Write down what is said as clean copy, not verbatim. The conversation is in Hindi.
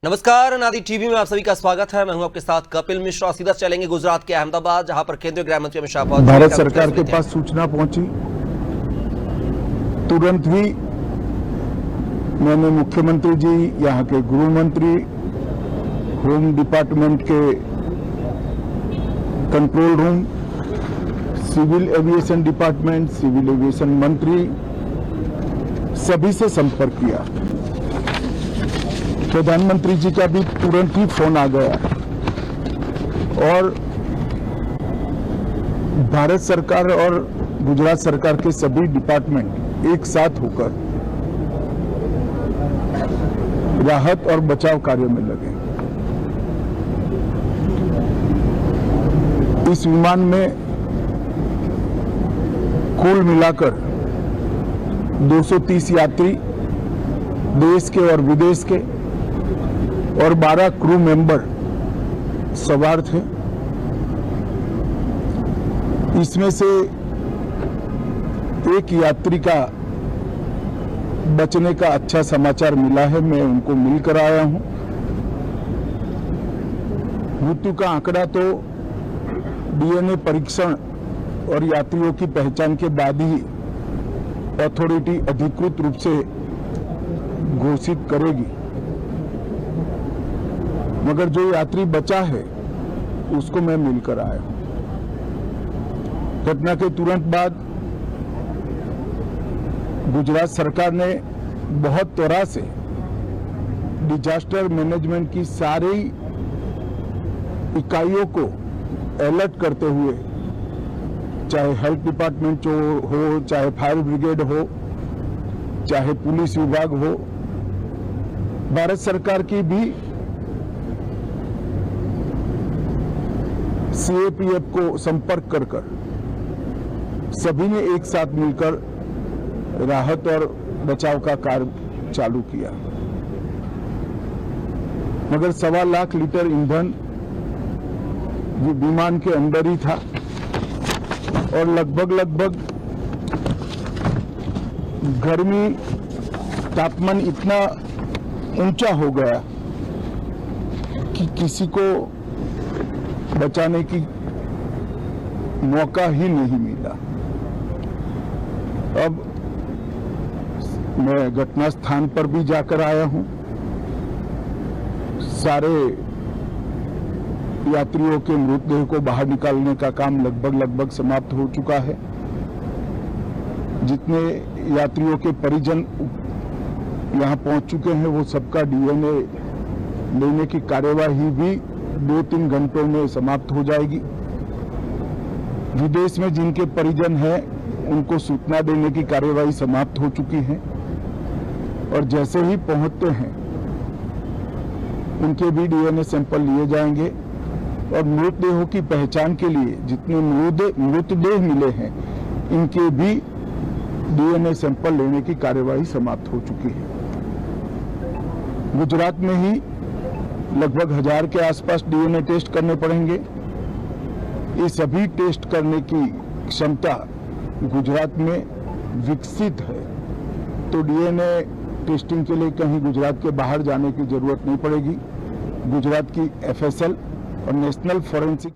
नमस्कार, नादी टीवी में आप सभी का स्वागत है। मैं हूं आपके साथ कपिल मिश्रा। सीधा चलेंगे गुजरात के अहमदाबाद, जहां पर केंद्रीय गृह मंत्री अमित शाह पहुंचे। भारत सरकार के पास सूचना पहुंची, तुरंत ही मैंने मुख्यमंत्री जी, यहाँ के गृह मंत्री, होम डिपार्टमेंट के control room, civil aviation department, civil aviation मंत्री, सभी से संपर्क किया। प्रधानमंत्री जी का भी तुरंत ही फोन आ गया और भारत सरकार और गुजरात सरकार के सभी डिपार्टमेंट एक साथ होकर राहत और बचाव कार्य में लगे। इस विमान में कुल मिलाकर 230 यात्री देश के और विदेश के और 12 क्रू मेंबर सवार थे। इसमें से एक यात्री का बचने का अच्छा समाचार मिला है, मैं उनको मिलकर आया हूं। मृत्यु का आंकड़ा तो डीएनए परीक्षण और यात्रियों की पहचान के बाद ही अथॉरिटी अधिकृत रूप से घोषित करेगी, मगर जो यात्री बचा है उसको मैं मिलकर आया हूं। घटना के तुरंत बाद गुजरात सरकार ने बहुत त्वरा से डिजास्टर मैनेजमेंट की सारी इकाइयों को अलर्ट करते हुए, चाहे हेल्थ डिपार्टमेंट हो, चाहे फायर ब्रिगेड हो, चाहे पुलिस विभाग हो, भारत सरकार की भी सीएपीएफ को संपर्क कर सभी ने एक साथ मिलकर राहत और बचाव का कार्य चालू किया। मगर 1.25 लाख लीटर ईंधन विमान के अंदर ही था और लगभग गर्मी, तापमान इतना ऊंचा हो गया कि किसी को बचाने की मौका ही नहीं मिला। अब मैं घटना स्थान पर भी जाकर आया हूं। सारे यात्रियों के मृतदेह को बाहर निकालने का काम लगभग समाप्त हो चुका है। जितने यात्रियों के परिजन यहां पहुंच चुके हैं वो सबका डीएनए लेने की कार्यवाही भी 2-3 घंटों में समाप्त हो जाएगी। विदेश में जिनके परिजन हैं उनको सूचना देने की कार्यवाही समाप्त हो चुकी है और जैसे ही पहुंचते हैं उनके भी डीएनए सैंपल लिए जाएंगे और मृतदेहों की पहचान के लिए जितने मृतदेह मिले हैं इनके भी डीएनए सैंपल लेने की कार्यवाही समाप्त हो चुकी है। गुजरात में ही लगभग 1000 के आसपास डीएनए टेस्ट करने पड़ेंगे। ये सभी टेस्ट करने की क्षमता गुजरात में विकसित है, तो डीएनए टेस्टिंग के लिए कहीं गुजरात के बाहर जाने की जरूरत नहीं पड़ेगी। गुजरात की एफएसएल और नेशनल फॉरेंसिक